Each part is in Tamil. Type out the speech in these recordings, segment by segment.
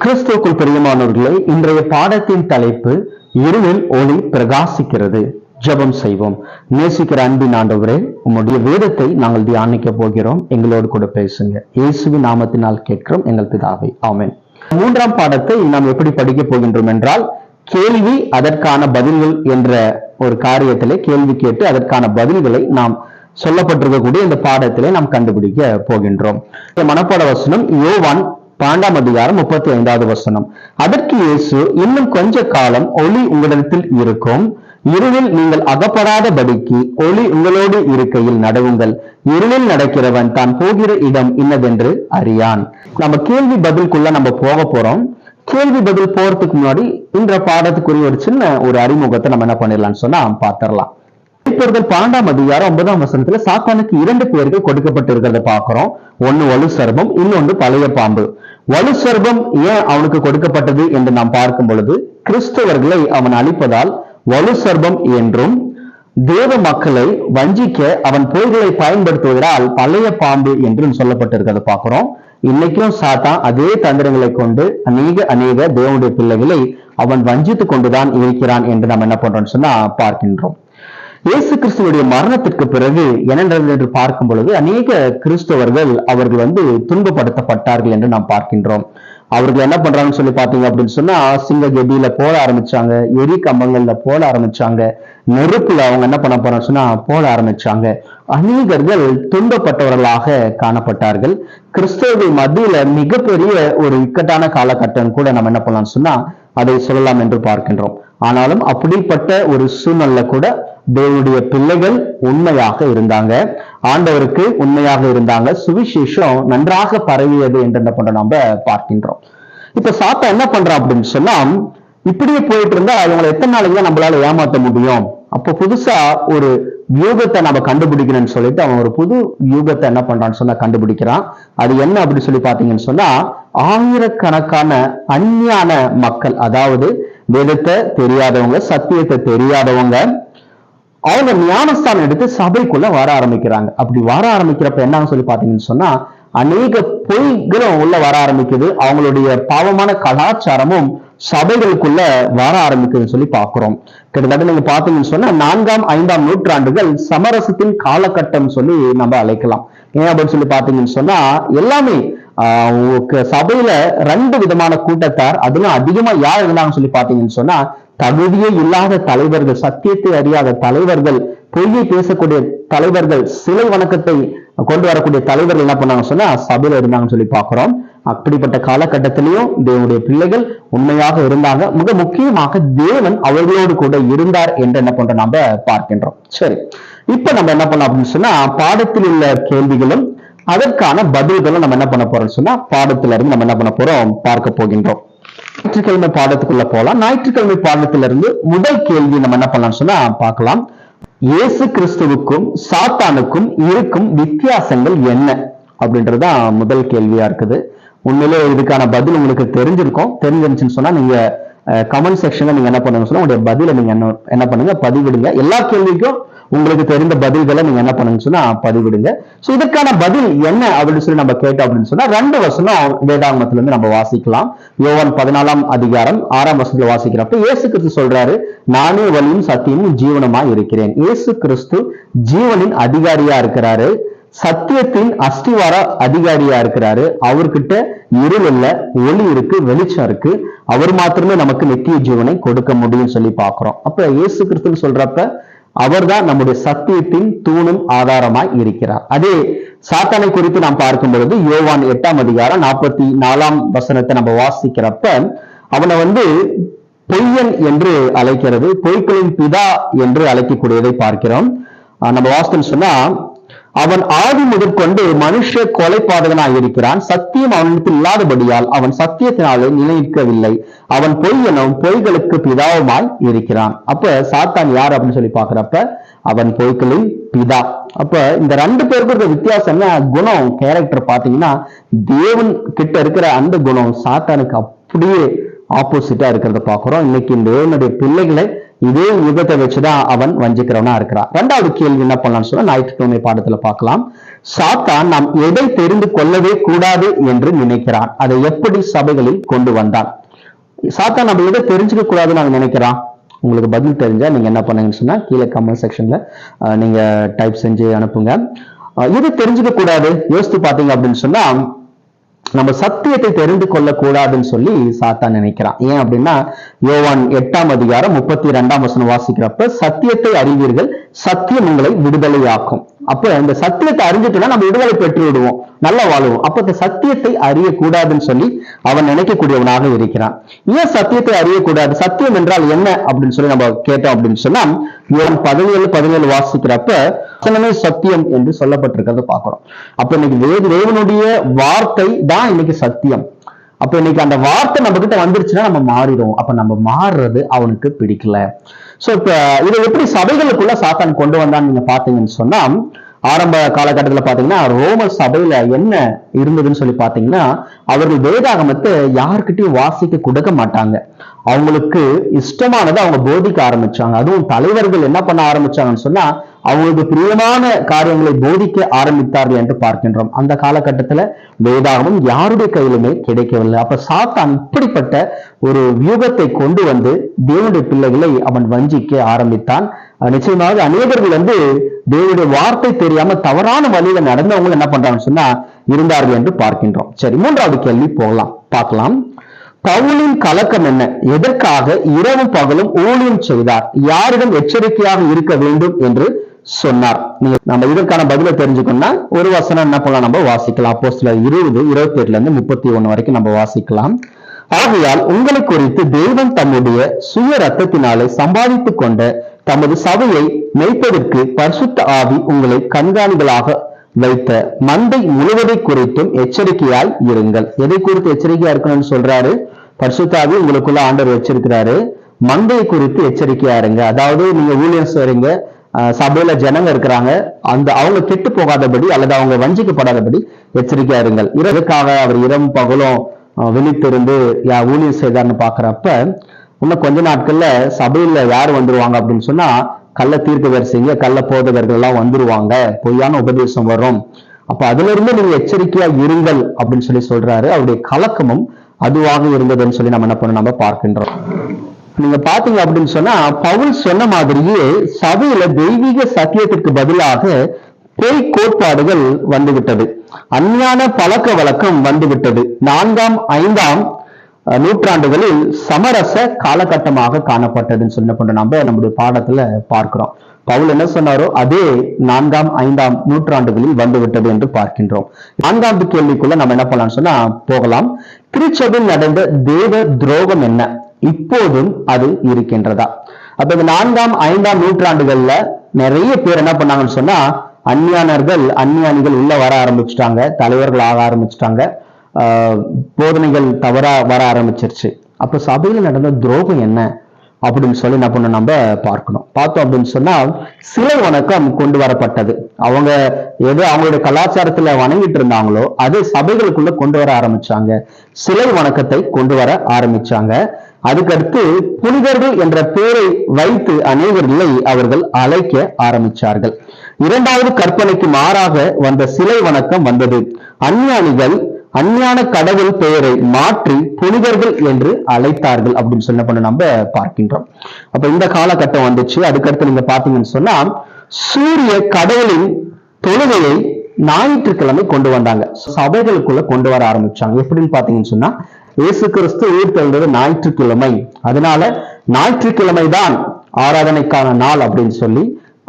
கிறிஸ்துவுக்குள் பிரியமானவர்களே, இன்றைய பாடத்தின் தலைப்பு இருளில் ஒளி பிரகாசிக்கிறது. ஜெபம் செய்வோம். நேசிக்கிற அன்பின் ஆண்டவரே, உம்முடைய வேதத்தை நாங்கள் தியானிக்க போகிறோம். எங்களோடு கூட பேசுங்க. இயேசுவின் நாமத்தினால் கேட்கிறோம் எங்கள் பிதாவே, ஆமென். மூன்றாம் பாடத்தை நாம் எப்படி படிக்க போகின்றோம் என்றால், கேள்வி அதற்கான பதில்கள் என்ற ஒரு காரியத்திலே கேள்வி கேட்டு அதற்கான பதில்களை நாம் சொல்லப்பட்டிருக்கக்கூடிய இந்த பாடத்திலே நாம் கண்டுபிடிக்க போகின்றோம். மனப்பாட வசனம் யோவான் 12ஆம் அதிகாரம் 35வது வசனம். அதற்கு இயேசு, இன்னும் கொஞ்ச காலம் ஒளி உங்களிடத்தில் இருக்கும், இருளில் நீங்கள் அகப்படாதபடிக்கு ஒளி உங்களோடு இருக்கையில் நடவுங்கள். இருளில் நடக்கிறவன் தான் போகிற இடம் இன்னதென்று அறியான். நம்ம கேள்வி பதிலுக்குள்ள நம்ம போக போறோம். கேள்வி பதில் போறதுக்கு முன்னாடி இந்த பாடத்துக்குரிய ஒரு சின்ன ஒரு அறிமுகத்தை நம்ம என்ன பண்ணிடலாம்னு சொன்னா பார்த்திடலாம். 12ஆம் அதிகாரம் 9ஆம் வசனத்துல சாத்தானுக்கு 2 பேர்கள் கொடுக்கப்பட்டிருக்கிறத பாக்குறோம். ஒன்னு வலு சர்பம், இன்னொன்று பழைய பாம்பு. வலு சர்பம் ஏன் அவனுக்கு கொடுக்கப்பட்டது என்று நாம் பார்க்கும் பொழுது, கிறிஸ்தவர்களை அவன் அழிப்பதால் வலு சர்பம் என்றும், தேவ மக்களை வஞ்சிக்க அவன் பொய்களை பயன்படுத்துவதால் பழைய பாம்பு என்றும் சொல்லப்பட்டிருக்கிறத பாக்குறோம். இன்னைக்கும் சாத்தான் அதே தந்திரங்களை கொண்டு அநேக தேவனுடைய பிள்ளைகளை அவன் வஞ்சித்துக் கொண்டுதான் இருக்கிறான் என்று நாம் என்ன பண்றோம்னு சொன்னா பார்க்கின்றோம். இயேசு கிறிஸ்துவுடைய மரணத்திற்கு பிறகு என்ன நடந்தது என்று பார்க்கும் பொழுது, அநேக கிறிஸ்தவர்கள் அவர்கள் துன்பப்படுத்தப்பட்டார்கள் என்று நாம் பார்க்கின்றோம். அவர்கள் என்ன பண்றாங்கன்னு சொல்லி பாத்தீங்க அப்படின்னு சொன்னா, சிங்க கெபியில போட ஆரம்பிச்சாங்க, எரி கம்பங்கள்ல போட ஆரம்பிச்சாங்க, நெருப்புல அவங்க என்ன பண்ண போறான்னு சொன்னா போட ஆரம்பிச்சாங்க. அநேகர்கள் துன்பப்பட்டவர்களாக காணப்பட்டார்கள். கிறிஸ்தவர்கள் மத்தியில மிகப்பெரிய ஒரு இக்கட்டான காலகட்டம் கூட நம்ம என்ன பண்ணலாம்னு சொன்னா அதை சொல்லலாம் என்று பார்க்கின்றோம். ஆனாலும் அப்படிப்பட்ட ஒரு சூழ்நிலை கூட தேவனுடைய பிள்ளைகள் உண்மையாக இருந்தாங்க, ஆண்டவருக்கு உண்மையாக இருந்தாங்க, சுவிசேஷம் நன்றாக பரவியது என்று என்ன பண்றோம் நம்ம பார்க்கின்றோம். இப்ப சாத்தா என்ன பண்றான் அப்படின்னு சொன்னா, இப்படியே போயிட்டு இருந்தா அவங்களை எத்தனை நாளைக்கு நம்மளால ஏமாற்ற முடியும்? அப்போ புதுசா ஒரு வியூகத்தை நம்ம கண்டுபிடிக்கணும்னு சொல்லிட்டு அவன் ஒரு புது வியூகத்தை என்ன பண்றான்னு சொன்னா கண்டுபிடிக்கிறான். அது என்ன அப்படின்னு சொல்லி பாத்தீங்கன்னு சொன்னா, ஆயிரக்கணக்கான அஞ்ஞான மக்கள், அதாவது வேதத்தை தெரியாதவங்க, சத்தியத்தை தெரியாதவங்க, அவங்க ஞானஸ்தானம் எடுத்து சபைக்குள்ள வர ஆரம்பிக்கிறாங்க. அப்படி வர ஆரம்பிக்கிறப்ப என்னன்னு சொல்லி பாத்தீங்கன்னு சொன்னா, அநேக பொய்களும் உள்ள வர ஆரம்பிக்குது. அவங்களுடைய பாவமான கலாச்சாரமும் சபைகளுக்குள்ள வர ஆரம்பிக்குதுன்னு சொல்லி பாக்குறோம். கிட்டத்தட்ட நீங்க பாத்தீங்கன்னு சொன்னா 4ஆம் 5ஆம் நூற்றாண்டுகள் சமரசத்தின் காலகட்டம் சொல்லி நம்ம அழைக்கலாம். ஏன் அப்படின்னு சொல்லி பாத்தீங்கன்னு சொன்னா, எல்லாமே சபையில 2 விதமான கூட்டத்தார், அதுவும் அதிகமா யார் இருந்தாங்கன்னு சொல்லி பாத்தீங்கன்னு சொன்னா, தகுதியே இல்லாத தலைவர்கள், சத்தியத்தை அறியாத தலைவர்கள், பொய்யை பேசக்கூடிய தலைவர்கள், சிலை வணக்கத்தை கொண்டு வரக்கூடிய தலைவர்கள் என்ன பண்ணாங்க சொன்னா சபையில இருந்தாங்கன்னு சொல்லி பாக்குறோம். அப்படிப்பட்ட காலகட்டத்திலையும் தேவனுடைய பிள்ளைகள் உண்மையாக இருந்தாங்க. மிக முக்கியமாக தேவன் அவர்களோடு கூட இருந்தார் என்று என்ன பண்றோம் நம்ம பார்க்கின்றோம். சரி, இப்ப நம்ம என்ன பண்ணோம் அப்படின்னு சொன்னா, பாடத்தில் உள்ள கேள்விகளும் அதற்கான பதில்களும் நம்ம என்ன பண்ண போறோம்னு சொன்னா பாடத்துல இருந்து நம்ம என்ன பண்ண போறோம் பார்க்க போகின்றோம். ஞாயிற்றுக்கிழமை பாடத்துக்குள்ள போலாம். ஞாயிற்றுக்கிழமை பாடத்திலிருந்து முதல் கேள்வி நம்ம என்ன பண்ணலாம்னு சொன்னா பார்க்கலாம். இயேசு கிறிஸ்துவுக்கும் சாத்தானுக்கும் இருக்கும் வித்தியாசங்கள் என்ன அப்படின்றதுதான் முதல் கேள்வியா இருக்குது. உண்மையிலே இதுக்கான பதில் உங்களுக்கு தெரிஞ்சிருச்சுன்னு சொன்னா நீங்க கமெண்ட் செக்ஷன்ல நீங்க என்ன பண்ணுங்க சொன்னா உங்களுடைய பதில நீங்க என்ன பண்ணுங்க பதிவிடுங்க. எல்லா கேள்விக்கும் உங்களுக்கு தெரிந்த பதில்களை நீங்க என்ன பண்ணுங்க சொன்னா பதிவிடுங்க. சோ இதுக்கான பதில் என்ன அப்படின்னு சொல்லி நம்ம கேட்டோம் அப்படின்னு சொன்னா 2 வசனம் வேதாகமத்துல இருந்து நம்ம வாசிக்கலாம். யோவான் 14ஆம் அதிகாரம் 6ஆம் வசனத்துல வாசிக்கிறப்ப இயேசு கிறிஸ்து சொல்றாரு, நானே வழியும் சத்தியமும் ஜீவனுமா இருக்கிறேன். இயேசு கிறிஸ்து ஜீவனின் அதிகாரியா இருக்கிறாரு, சத்தியத்தின் அஸ்திவார அதிகாரியா இருக்கிறாரு. அவர்கிட்ட இருள் இல்ல, ஒளி இருக்கு, வெளிச்சம் இருக்கு. அவர் மாத்திரமே நமக்கு நித்திய ஜீவனை கொடுக்க முடியும் சொல்லி பாக்குறோம். அப்ப இயேசு கிறிஸ்துன்னு சொல்றப்ப அவர்தான் நம்முடைய சத்தியத்தின் தூணும் ஆதாரமாய் இருக்கிறார். அதே சாத்தானை குறித்து நாம் பார்க்கும் பொழுது யோவான் 8ஆம் அதிகாரம் 44ஆம் வசனத்தை நம்ம வாசிக்கிறப்ப அவனை பொய்யன் என்று அழைக்கிறது, பொய்களின் பிதா என்று அழைக்கக்கூடியதை பார்க்கிறோம். நம்ம வாசித்தோம்னு சொன்னா, அவன் ஆதி முதற்கொண்டு மனுஷ கொலைபாதகனாய் இருக்கிறான், சத்தியம் அவனிடத்தில் இல்லாதபடியால் அவன் சத்தியத்தினாலே நிலைநிற்கவில்லை, அவன் பொய்யனும் பொய்களுக்கு பிதாவுமாய் இருக்கிறான். அப்ப சாத்தான் யார் அப்படின்னு சொல்லி பாக்குறப்ப அவன் பொய்களின் பிதா. அப்ப இந்த 2 பேருக்கு வித்தியாசம் என்ன? குணம், கேரக்டர் பாத்தீங்கன்னா தேவன் கிட்ட இருக்கிற அந்த குணம் சாத்தானுக்கு அப்படியே ஆப்போசிட்டா இருக்கிறத பாக்குறோம். இன்னைக்கு இந்த தேவனுடைய பிள்ளைகளை இதே யுகத்தை வச்சுதான் அவன் வஞ்சிக்கிறவனா இருக்கிறான். இரண்டாவது கேள்வி என்ன பண்ணலாம்னு சொன்னா ஞாயிற்றுக்கிழமை பாடத்துல பார்க்கலாம். சாத்தான் நாம் எதை தெரிந்து கொள்ளவே கூடாது என்று நினைக்கிறான், அதை எப்படி சபைகளில் கொண்டு வந்தான்? சாத்தான் நம்ம எதை தெரிஞ்சுக்க கூடாதுன்னு நாங்க நினைக்கிறான். உங்களுக்கு பதில் தெரிஞ்சா நீங்க என்ன பண்ணுங்கன்னு சொன்னா கீழே கமெண்ட் செக்ஷன்ல நீங்க டைப் செஞ்சு அனுப்புங்க. எது தெரிஞ்சுக்க கூடாது யோசித்து பாத்தீங்க அப்படின்னு சொன்னா, நம்ம சத்தியத்தை தெரிந்து கொள்ள கூடாதுன்னு சொல்லி சாத்தான் நினைக்கிறான். ஏன் அப்படின்னா யோவான் 8:32 வாசிக்கிறப்ப சத்தியத்தை அறிவீர்கள், சத்தியம் உங்களை விடுதலையாக்கும். அப்ப இந்த சத்தியத்தை அறிஞ்சிட்டுனா நம்ம விடுதலை பெற்று விடுவோம், நல்லா வாழுவோம். அப்ப இந்த சத்தியத்தை அறியக்கூடாதுன்னு சொல்லி அவன் நினைக்கக்கூடியவனாக இருக்கிறான். ஏன் சத்தியத்தை அறியக்கூடாது, சத்தியம் என்றால் என்ன அப்படின்னு சொல்லி நம்ம கேட்டோம் அப்படின்னு சொன்னா யோவான் 17:17 வாசிக்கிறப்ப வசனமே சத்தியம் என்று சொல்லப்பட்டிருக்கிறத பாக்குறோம். அப்ப இன்னைக்கு தேவனுடைய வார்த்தை தான் இன்னைக்கு சத்தியம். அப்ப இன்னைக்கு அந்த வார்த்தை நம்ம கிட்ட வந்துருச்சுன்னா நம்ம மாறிடுவோம். அப்ப நம்ம மாறுறது அவனுக்கு பிடிக்கல. சோ இப்ப இதை எப்படி சபைகளுக்குள்ள சாத்தான் கொண்டு வந்தான்னு நீங்க பாத்தீங்கன்னு சொன்னா, ஆரம்ப காலகட்டத்துல பாத்தீங்கன்னா ரோமர் சபையில என்ன இருந்ததுன்னு சொல்லி பாத்தீங்கன்னா, அவர்கள் வேதாகமத்தை யாருக்கிட்டையும் வாசிக்க கொடுக்க மாட்டாங்க. அவங்களுக்கு இஷ்டமானதை அவங்க போதிக்க ஆரம்பிச்சாங்க. அதுவும் தலைவர்கள் என்ன பண்ண ஆரம்பிச்சாங்கன்னு சொன்னா அவங்களுக்கு பிரியமான காரியங்களை போதிக்க ஆரம்பித்தார்கள் என்று பார்க்கின்றோம். அந்த காலகட்டத்துல வேதாகமம் யாருடைய கையிலுமே கிடைக்கவில்லை. அப்ப சாத்தான் இப்படிப்பட்ட ஒரு வியூகத்தை கொண்டு வந்து தேவனுடைய பிள்ளைகளை அவன் வஞ்சிக்க ஆரம்பித்தான். நிச்சயமாக அநேகர்கள் தேவனுடைய வார்த்தை தெரியாம தவறான வழியில நடந்தவங்க என்ன பண்றாங்கன்னு சொன்னா இருந்தார்கள் என்று பார்க்கின்றோம். சரி, மூன்றாவது கேள்வி பார்க்கலாம். பவுலின் கலக்கம் என்ன? எதற்காக இரவும் பகலும் ஊழியம் செய்தார்? யாரிடம் எச்சரிக்கையாக இருக்க வேண்டும் என்று சொன்னார்? நம்ம இதற்கான பதிலை தெரிஞ்சுக்கணும்னா ஒரு வசனம் என்ன பண்ணலாம், நம்ம வாசிக்கலாம். அப்போஸ்தலர் 20:28 வரைக்கும் நம்ம வாசிக்கலாம். ஆகையால் உங்களை குறித்து தேவன் தம்முடைய சுய ரத்தத்தினாலே சம்பாதித்துக் கொண்ட தமது சபையை மேய்ப்பதற்கு பரிசுத்த ஆவி உங்களை கண்காணிகளாக வைத்த மந்தை முழுவதை குறித்தும் எச்சரிக்கையாய் இருங்கள். எதை குறித்து எச்சரிக்கையா இருக்கணும்னு சொல்றாரு? பரிசுத்த ஆவி உங்களுக்குள்ள ஆண்டவர் வச்சிருக்கிறாரு. மந்தையை குறித்து எச்சரிக்கையா இருங்க. அதாவது நீங்க ஊழியம் செய்றீங்க, சபையில ஜனங்க இருக்கிறாங்க, அவங்க கெட்டு போகாதபடி அல்லது அவங்க வஞ்சிக்கப்படாதபடி எச்சரிக்கையா இருங்கள். இதற்காக அவர் இரவும் பகலும் விழித்திருந்து ஊழியம் செய்தார்னு பாக்குறப்ப இன்னும் கொஞ்ச நாட்கள்ல சபையில யார் வந்துருவாங்க அப்படின்னு சொன்னா கள்ள தீர்க்கதரிசிங்க, கள்ள போதகர்கள் எல்லாம் வந்துருவாங்க, பொய்யான உபதேசம் வரும். அப்ப அதுல இருந்து நீங்க எச்சரிக்கையா இருங்கள் அப்படின்னு சொல்லி சொல்றாரு. அவருடைய கலக்கமும் அதுவாக இருந்ததுன்னு சொல்லி நம்ம என்ன பண்ண நம்ம பார்க்கின்றோம். நீங்க பாத்தீங்க அப்படின்னு சொன்னா பவுல் சொன்ன மாதிரியே சபையில தெய்வீக சத்தியத்திற்கு பதிலாக பொய் கோட்பாடுகள் வந்துவிட்டது, அஞ்ஞான பழக்க வழக்கம் வந்துவிட்டது. 4ஆம் 5ஆம் நூற்றாண்டுகளில் சமரச காலகட்டமாக காணப்பட்டதுன்னு சொன்ன நம்முடைய பாடத்துல பார்க்கிறோம். பவுல் என்ன சொன்னாரோ அதே 4ஆம் 5ஆம் நூற்றாண்டுகளில் வந்துவிட்டது என்று பார்க்கின்றோம். 4வது கேள்விக்குள்ள நம்ம என்ன பண்ணலாம்னு சொன்னா போகலாம். திருச்சபையில் நடந்த தேவ துரோகம் என்ன? இப்போதும் அது இருக்கின்றதா? அப்ப இந்த 4ஆம் 5ஆம் நூற்றாண்டுகள்ல நிறைய பேர் என்ன பண்ணாங்கன்னு சொன்னா அந்நியானிகள் உள்ள வர ஆரம்பிச்சுட்டாங்க, தலைவர்கள் ஆக ஆரம்பிச்சுட்டாங்க, போதனைகள் தவறா வர ஆரம்பிச்சிருச்சு. அப்ப சபையில நடந்த துரோகம் என்ன அப்படின்னு சொல்லி என்ன பண்ண நம்ம பார்த்தோம் அப்படின்னு சொன்னா சிலை வணக்கம் கொண்டு வரப்பட்டது. அவங்க எது அவங்களுடைய கலாச்சாரத்துல வணங்கிட்டு இருந்தாங்களோ அதை சபைகளுக்குள்ள கொண்டு வர ஆரம்பிச்சாங்க, சிலை வணக்கத்தை கொண்டு வர ஆரம்பிச்சாங்க. அதுக்கடுத்து புனிதர்கள் என்ற பெயரை வைத்து அநேகர்களை அவர்கள் அழைக்க ஆரம்பிச்சார்கள். 2வது கற்பனைக்கு மாறாக வந்த சிலை வணக்கம் வந்தது. அஞ்ஞான கடவுள் பெயரை மாற்றி புனிதர்கள் என்று அழைத்தார்கள் அப்படின்னு சொன்ன நம்ம பார்க்கின்றோம். அப்ப இந்த காலகட்டம் வந்துச்சு. அதுக்கடுத்து நீங்க பாத்தீங்கன்னு சொன்னா சூரிய கடவுளின் தொழுகையை ஞாயிற்றுக்கிழமை கொண்டு வந்தாங்க, சபைகளுக்குள்ள கொண்டு வர ஆரம்பிச்சாங்க. எப்படின்னு பாத்தீங்கன்னு சொன்னா இயேசு கிறிஸ்து உயிர் தெழுந்தது ஞாயிற்றுக்கிழமை, அதனால ஞாயிற்றுக்கிழமை தான் ஆராதனைக்கான நாள் அப்படின்னு சொல்லி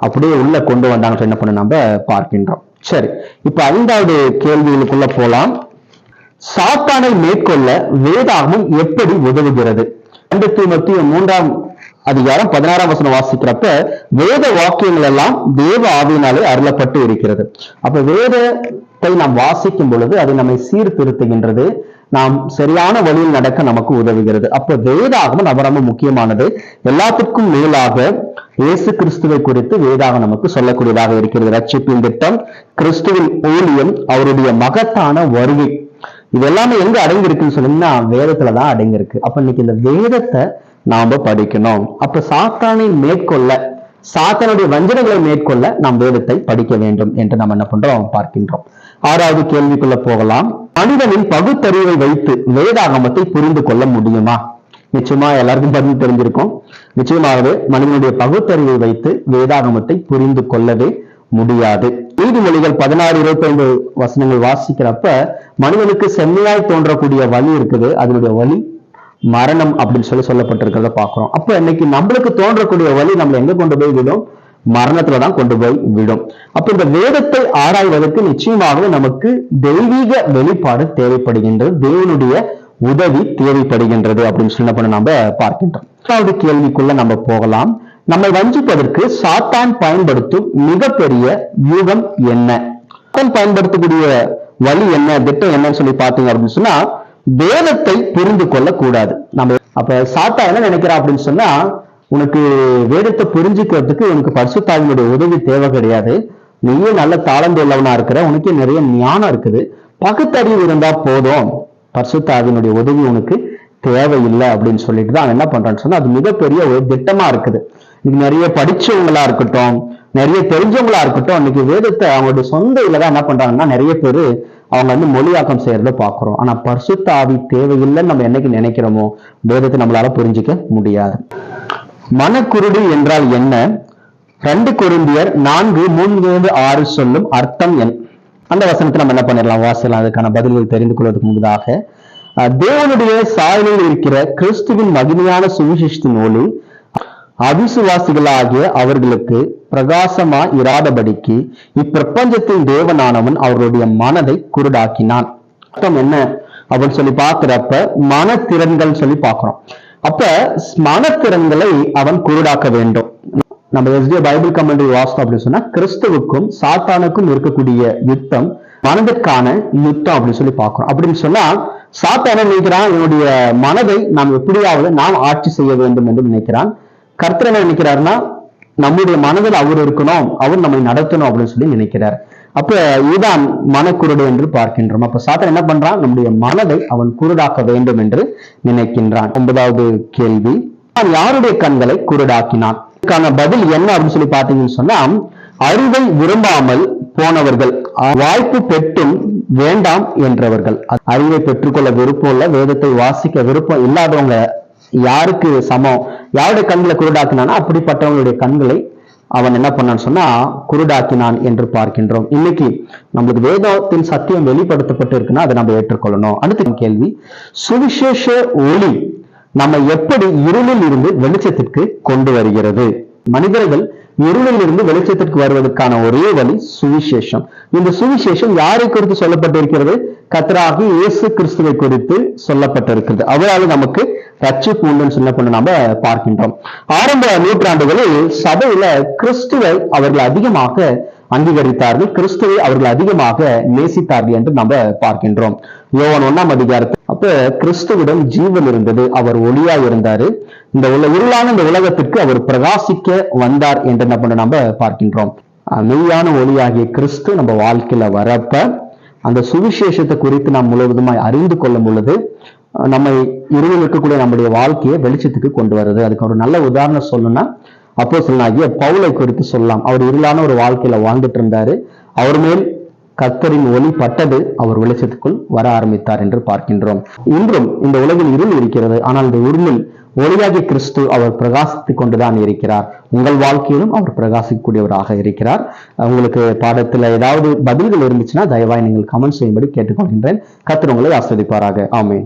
அப்படியே உள்ள கொண்டு வந்தாங்க என்ன பண்ண நம்ம பார்க்கின்றோம். சரி, இப்ப 5வது கேள்விகளுக்குள்ள போலாம். சாத்தானை மேற்கொள்ள வேதாகமம் எப்படி உதவுகிறது? 2 தீமோத்தேயு 3ஆம் அதிகாரம் 16ஆம் வசனம் வாசிக்கிறப்ப வேத வாக்கியங்கள் எல்லாம் தேவ ஆவியினாலே அருளப்பட்டு இருக்கிறது. அப்ப வேதத்தை நாம் வாசிக்கும் பொழுது அது நம்மை சீர்திருத்துகின்றது, நாம் சரியான வழியில் நடக்க நமக்கு உதவுகிறது. அப்ப வேதாகமம் ரொம்ப முக்கியமானது. எல்லாத்துக்கும் மேலாக இயேசு கிறிஸ்துவை குறித்து வேதாகம் நமக்கு சொல்லக்கூடியதாக இருக்கிறது. ரட்சிப்பின் திட்டம், கிறிஸ்துவின் ஊழியம், அவருடைய மகத்தான வருகை, இது எல்லாமே எங்க அடங்கி இருக்குன்னு சொன்னீங்கன்னா வேதத்துலதான் அடங்கி இருக்கு. அப்ப இன்னைக்கு இந்த வேதத்தை நாம படிக்கணும். அப்ப சாத்தானை மேற்கொள்ள, சாத்தானுடைய வஞ்சனைகளை மேற்கொள்ள நாம் வேதத்தை படிக்க வேண்டும் என்று நாம் என்ன பண்றோம் பார்க்கின்றோம். ஆறாவது கேள்விக்குள்ள போகலாம். மனிதனின் பகுத்தறிவை வைத்து வேதாகமத்தை புரிந்து கொள்ள முடியுமா? நிச்சயமா எல்லாருக்கும் பதில் தெரிஞ்சிருக்கும். நிச்சயமாகவே மனிதனுடைய பகுத்தறிவை வைத்து வேதாகமத்தை புரிந்து கொள்ளவே முடியாது. நீதிமொழிகள் 16:25 வசனங்கள் வாசிக்கிறப்ப மனிதனுக்கு செம்மையாய் தோன்றக்கூடிய வழி இருக்குது, அதனுடைய வழி மரணம் அப்படின்னு சொல்லப்பட்டிருக்கிறத பாக்குறோம். அப்ப இன்னைக்கு நம்மளுக்கு தோன்றக்கூடிய வழி நம்மளை எங்க கொண்டு போய் விடும்? மரணத்துலதான் கொண்டு போய் விடும். அப்ப இந்த வேதத்தை ஆராய்வதற்கு நிச்சயமாகவே நமக்கு தெய்வீக வெளிப்பாடு தேவைப்படுகின்றது, தேவனுடைய உதவி தேவைப்படுகின்றது அப்படின்னு சொல்லி நம்ம பார்க்கின்றோம். இரண்டாவது கேள்விக்குள்ள நம்ம போகலாம். நம்மை வஞ்சிப்பதற்கு சாத்தான் பயன்படுத்தும் மிகப்பெரிய யூகம் என்ன? சாத்தான் பயன்படுத்தக்கூடிய வழி என்ன, திட்டம் என்னன்னு சொல்லி பார்த்தீங்க அப்படின்னு சொன்னா, வேதத்தை புரிந்து கொள்ள கூடாது. நம்ம அப்ப சாத்தான் என்ன நினைக்கிறா அப்படின்னு சொன்னா, உனக்கு வேதத்தை புரிஞ்சுக்கிறதுக்கு உனக்கு பரிசுத்தாவினுடைய உதவி தேவை கிடையாது, நீயே நல்ல தாளந்து உள்ளவனா இருக்கிற, உனக்கே நிறைய ஞானம் இருக்குது, பகுத்தறிவு இருந்தா போதும், பரிசுத்தாவினுடைய உதவி உனக்கு தேவையில்லை அப்படின்னு சொல்லிட்டு தான் என்ன பண்றான்னு சொன்னா, அது மிகப்பெரிய ஒரு திட்டமா இருக்குது. இன்னைக்கு நிறைய படிச்சவங்களா இருக்கட்டும், நிறைய தெரிஞ்சவங்களா இருக்கட்டும், இன்னைக்கு வேதத்தை அவங்களுடைய சொந்த இல்லதான் என்ன பண்றாங்கன்னா, நிறைய பேரு அவங்க மொழியாக்கம் செய்யறத பாக்குறோம். ஆனா பரிசுத்த ஆவி தேவையில்லைன்னு நம்ம என்னைக்கு நினைக்கிறோமோ வேதத்தை நம்மளால புரிஞ்சிக்க முடியாது. மனக்குருடு என்றால் என்ன? 2 கொரிந்தியர் 4:3-6 சொல்லும் அர்த்தம் என்ன? அந்த வசனத்தை நம்ம என்ன பண்ணிடலாம், வாசிக்கலாம். அதுக்கான பதில்கள் தெரிந்து கொள்வதற்கு முன்பதாக, தேவனுடைய சாயலில் இருக்கிற கிறிஸ்துவின் மகிமையான சுவிசேஷத்தின் ஒளி அவிசுவாசிகளாகிய அவர்களுக்கு பிரகாசமா இராதபடிக்கு இப்பிரபஞ்சத்தின் தேவனானவன் அவர்களுடைய மனதை குருடாக்கினான். அர்த்தம் என்ன அப்படின்னு சொல்லி பார்க்கிறப்ப மனத்திறன்கள் சொல்லி பார்க்கிறோம். அப்ப மனத்திறன்களை அவன் குருடாக்க வேண்டும். நம்ம எஸ்டி பைபிள் கமெண்ட்ரி வாசித்தோம் அப்படின்னு சொன்னா, கிறிஸ்துவுக்கும் சாத்தானுக்கும் இருக்கக்கூடிய யுத்தம் மனதிற்கான யுத்தம் அப்படின்னு சொல்லி பார்க்கிறோம். அப்படின்னு சொன்னா சாத்தான் நினைக்கிறான், என்னுடைய மனதை நாம் எப்படியாவது நாம் ஆட்சி செய்ய வேண்டும் என்று நினைக்கிறான். கர்த்தர் என்ன நினைக்கிறாருன்னா, நம்முடைய மனதில் அவர் இருக்கணும், அவர் நம்மை நடத்தணும் அப்படின்னு சொல்லி நினைக்கிறார். அப்ப இதுதான் மனக்குருடு என்று பார்க்கின்றோம். அப்ப சாத்தான் என்ன பண்றான், நம்முடைய மனதை அவன் குருடாக்க வேண்டும் என்று நினைக்கின்றான். 9வது கேள்வி, யாருடைய கண்களை குருடாக்கினான்? இதுக்கான பதில் என்ன அப்படின்னு சொல்லி பார்த்தீங்கன்னு சொன்னா, அறிவை விரும்பாமல் போனவர்கள், வாய்ப்பு பெற்றும் வேண்டாம் என்றவர்கள். அறிவை பெற்றுக்கொள்ள விருப்பம் இல்ல, வேதத்தை வாசிக்க விருப்பம் இல்லாதவங்க யாருக்கு சமம்? யாருடைய கண்களை குருடாக்கினானா அப்படிப்பட்டவங்களுடைய கண்களை அவன் என்ன பண்ணான்னு சொன்னா குருடாக்கினான் என்று பார்க்கின்றோம். இன்னைக்கு நம்மளுக்கு வேதத்தின் சத்தியம் வெளிப்படுத்தப்பட்டு இருக்குன்னா அதை நம்ம ஏற்றுக்கொள்ளணும். அடுத்த கேள்வி, சுவிசேஷ ஒளி நம்ம எப்படி இருளில் இருந்து வெளிச்சத்திற்கு கொண்டு வருகிறது? மனிதர்கள் இருளில் இருந்து வெளிச்சத்திற்கு வருவதற்கான ஒரே வழி சுவிசேஷம். இந்த சுவிசேஷம் யாரை குறித்து சொல்லப்பட்டிருக்கிறது? கர்த்தராகிய இயேசு கிறிஸ்துவை குறித்து சொல்லப்பட்டிருக்கிறது. அவரால் நமக்கு ரட்சிப்பு உண்டுன்னு சொல்ல நாம பார்க்கின்றோம். ஆரம்ப நூற்றாண்டுகளில் சபையில கிறிஸ்துவை அவர்கள் அதிகமாக அங்கீகரித்தார்கள், கிறிஸ்துவை அவர்கள் அதிகமாக நேசித்தார்கள் என்று நம்ம பார்க்கின்றோம். யோவான் 1ஆம் அதிகாரத்தில் அப்ப கிறிஸ்துவிடம் ஜீவன் இருந்தது, அவர் ஒளியா இருந்தாரு, இந்த இருளான இந்த உலகத்திற்கு அவர் பிரகாசிக்க வந்தார் என்று என்ன பண்ண நம்ம பார்க்கின்றோம். மெய்யான ஒளியாகிய கிறிஸ்து நம்ம வாழ்க்கையில வரப்ப அந்த சுவிசேஷத்தை குறித்து நாம் முழுவதுமாய் அறிந்து கொள்ளும் பொழுது நம்மை இருளில் இருக்கக்கூடிய நம்முடைய வாழ்க்கையை வெளிச்சத்துக்கு கொண்டு வருது. அதுக்கு ஒரு நல்ல உதாரணம் சொல்லணும்னா அப்போஸ்தலனாகிய பவுலை குறித்து சொல்லலாம். அவர் இருளான ஒரு வாழ்க்கையில வாழ்ந்துட்டு இருந்தாரு, அவர் மேல் கர்த்தரின் ஒளி பட்டது, அவர் வெளிச்சத்துக்குள் வர ஆரம்பித்தார் என்று பார்க்கின்றோம். இன்றும் இந்த உலகில் இருள் இருக்கிறது, ஆனால் இந்த இருளில் ஒளியாகிய கிறிஸ்து அவர் பிரகாசித்துக் கொண்டுதான் இருக்கிறார். உங்கள் வாழ்க்கையிலும் அவர் பிரகாசிக்கக்கூடியவராக இருக்கிறார். உங்களுக்கு பாடத்துல ஏதாவது பதில்கள் இருந்துச்சுன்னா தயவாய் நீங்கள் கமெண்ட் செய்யும்படி கேட்டுக்கொள்கின்றேன். கர்த்தர் உங்களை ஆசீர்வதிப்பாராக. ஆமென்.